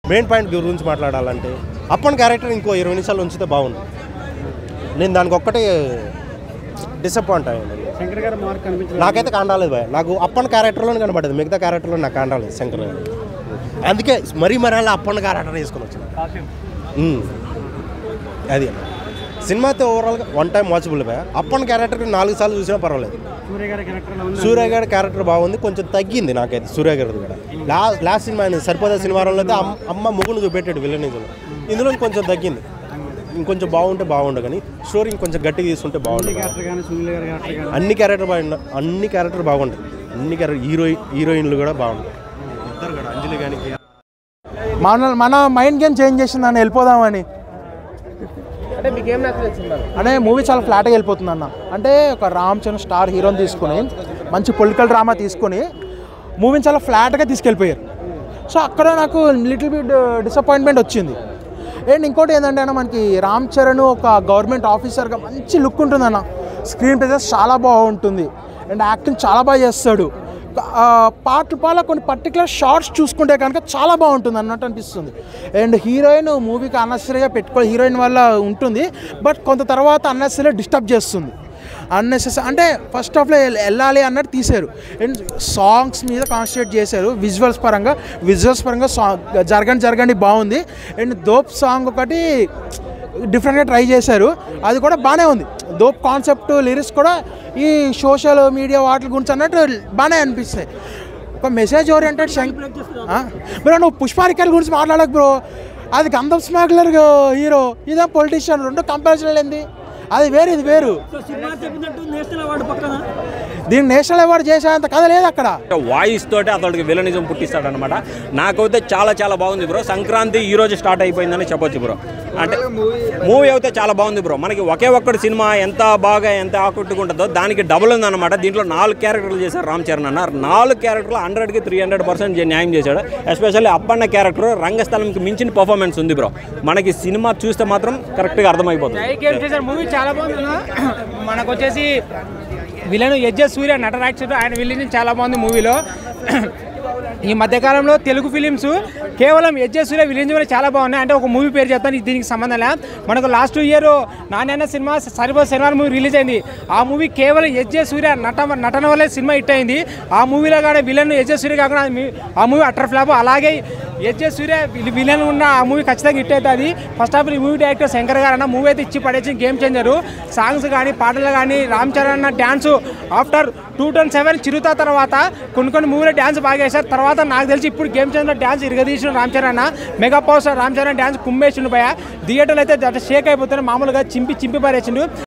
Main point గురించి మాట్లాడాలంటే upon character ఇంకో 20 నిమిషాలు ఉంచితే బాగుంది. నేను దానికి ఒక్కటే డిసప్పాయింట్ అయ్యాను. శంకర్ గారు మార్క్ కనిపించలేదు. నాకైతే కాండాలేదు భయ. నాకు అప్పన్ క్యారెక్టర్లోనే కనబడేది, మిగతా క్యారెక్టర్లో నాకు కాండాలేదు శంకర్ గారు. అందుకే మరీ అలా అప్పన్ క్యారెక్టర్ వేసుకొని వచ్చింది. అది సినిమా అయితే ఓవరాల్గా 1 టైం వాచబుల్ భయ. అప్పన్ క్యారెక్టర్ 4 సార్లు చూసినా పర్వాలేదు. సూర్య గారి క్యారెక్టర్ బాగుంది, కొంచెం తగ్గింది నాకైతే సూర్య గారిది కూడా. లాస్ట్ సినిమా సరిపోతే సినిమాలో అయితే అమ్మ ముగ్గును చూపెట్టాడు విలనిజంలో, ఇందులో కొంచెం తగ్గింది. ఇంకొంచెం బాగుంటే బాగుండు, కానీ స్టోరీ ఇంకొంచెం గట్టిగా తీసుకుంటే బాగుంటుంది. అన్ని క్యారెక్టర్ బాగుంటాయి. అన్ని హీరోయిన్లు కూడా బాగుంటాయి. ఇద్దరు కూడా అంజలి కానీ మన మైండ్ గేమ్ చేంజ్ చేసిందని వెళ్ళిపోదామని. అంటే మీకు ఏం నచ్చింది? అంటే మూవీ చాలా ఫ్లాట్గా వెళ్ళిపోతుంది అన్న. అంటే ఒక రామ్ చరణ్ స్టార్ హీరోని తీసుకొని మంచి పొలిటికల్ డ్రామా తీసుకొని మూవీని చాలా ఫ్లాట్గా తీసుకెళ్ళిపోయారు. సో అక్కడ నాకు లిటిల్ బిట్ డిసప్పాయింట్మెంట్ వచ్చింది. అండ్ ఇంకోటి ఏంటంటే అన్న, మనకి రామ్ చరణ్ ఒక గవర్నమెంట్ ఆఫీసర్గా మంచి లుక్ ఉంటుందన్న. స్క్రీన్ ప్రెజెన్స్ చాలా బాగుంటుంది అండ్ యాక్టింగ్ చాలా బాగా చేస్తాడు. పాటల కొన్ని పర్టికులర్ షార్ట్స్ చూసుకుంటే కనుక చాలా బాగుంటుంది అన్నట్టు అనిపిస్తుంది. అండ్ హీరోయిన్ మూవీకి అన్నెసరీగా హీరోయిన్ వల్ల ఉంటుంది, బట్ కొంత తర్వాత అన్నెసరీగా డిస్టర్బ్ చేస్తుంది. అంటే ఫస్ట్ హాఫ్లో వెళ్ళాలి అన్నట్టు తీశారు. అండ్ సాంగ్స్ మీద కాన్సన్ట్రేట్ చేశారు. విజువల్స్ పరంగా జరగండి బాగుంది. అండ్ దోప్ సాంగ్ ఒకటి డిఫరెంట్గా ట్రై చేశారు, అది కూడా బాగానే ఉంది. దోప్ కాన్సెప్ట్ లిరిక్స్ కూడా ఈ సోషల్ మీడియా వాటి గురించి అన్నట్టు బాగానే అనిపిస్తాయి. ఒక మెసేజ్ ఓరియంటెడ్ బ్రో, నువ్వు పుష్పారికల్ గురించి మాట్లాడకు బ్రో. అది గంధం స్మాగ్లర్ హీరో, ఇదే పొలిటీషియన్, రెండు కంపారిజన్ ఏంది? అది వేరు, ఇది వేరు. దీన్ని నేషనల్ అవార్డు చేసేంత కథ లేదు అక్కడ. వాయిస్ తోటి అతడికి విలనిజం పుట్టిస్తాడనమాట. నాకైతే చాలా బాగుంది బ్రో. సంక్రాంతి ఈ రోజు స్టార్ట్ అయిపోయిందని చెప్పొచ్చు బ్రో. అంటే మూవీ అయితే చాలా బాగుంది బ్రో. మనకి ఒకే ఒక్కటి సినిమా ఎంత బాగా ఎంత ఆకట్టుకుంటుందో దానికి డబుల్ ఉందన్నమాట. దీంట్లో 4 క్యారెక్టర్లు చేశారు రామ్ చరణ్ అన్న. 4 క్యారెక్టర్లు 100కి 300% న్యాయం చేశాడు. ఎస్పెషల్లీ అప్పన్న క్యారెక్టర్ రంగస్థలంకి మించిన పర్ఫార్మెన్స్ ఉంది బ్రో. మనకి సినిమా చూస్తే మాత్రం కరెక్ట్గా అర్థమైపోతుంది. మూవీ చాలా బాగుంది. మనకు వచ్చేసి విలన్ ఎస్జే సూర్య నటరాక్షుడు, ఆయన విలన్ చాలా బాగుంది మూవీలో. ఈ మధ్యకాలంలో తెలుగు ఫిలిమ్స్ కేవలం ఎస్జే సూర్య విలన్ కూడా చాలా బాగున్నాయి. అంటే ఒక మూవీ పేరు చెప్తాను, దీనికి సంబంధం లేదు. మనకు లాస్ట్ ఇయర్ నాన్న సినిమా సరిపోతే శనివారం మూవీ రిలీజ్ అయింది. ఆ మూవీ కేవలం ఎస్జే సూర్య నటన వల్లే సినిమా హిట్ అయింది. ఆ మూవీలో కానీ విలన్ ఎస్జే సూర్య కాకుండా ఆ మూవీ అటర్ ఫ్లాప్. అలాగే ఎస్జే సూర్య విలన్ ఉన్న ఆ మూవీ ఖచ్చితంగా హిట్ అవుతుంది. ఫస్ట్ ఆఫ్ ఆల్ ఈ మూవీ డైరెక్టర్ శంకర్ గారు అన్న మూవీ అయితే ఇచ్చి పడేసి గేమ్ చేంజరు. సాంగ్స్ కానీ పాటలు కానీ రామ్ చరణ్ అన్న డ్యాన్స్ ఆఫ్టర్ 2007 చిరుత తర్వాత కొన్ని మూవీలో డ్యాన్స్ బాగా వేశారు. తర్వాత నాకు తెలిసి ఇప్పుడు గేమ్ చేంజర్ డ్యాన్స్ ఇరగదీసిన రామ్ చరణ్ అన్న. Mega power star Ram Charan dance కుమ్మేసిండు భయ. థియేటర్లు అయితే షేక్ అయిపోతున్నాయి, మామూలుగా చింపి పారేసిండు.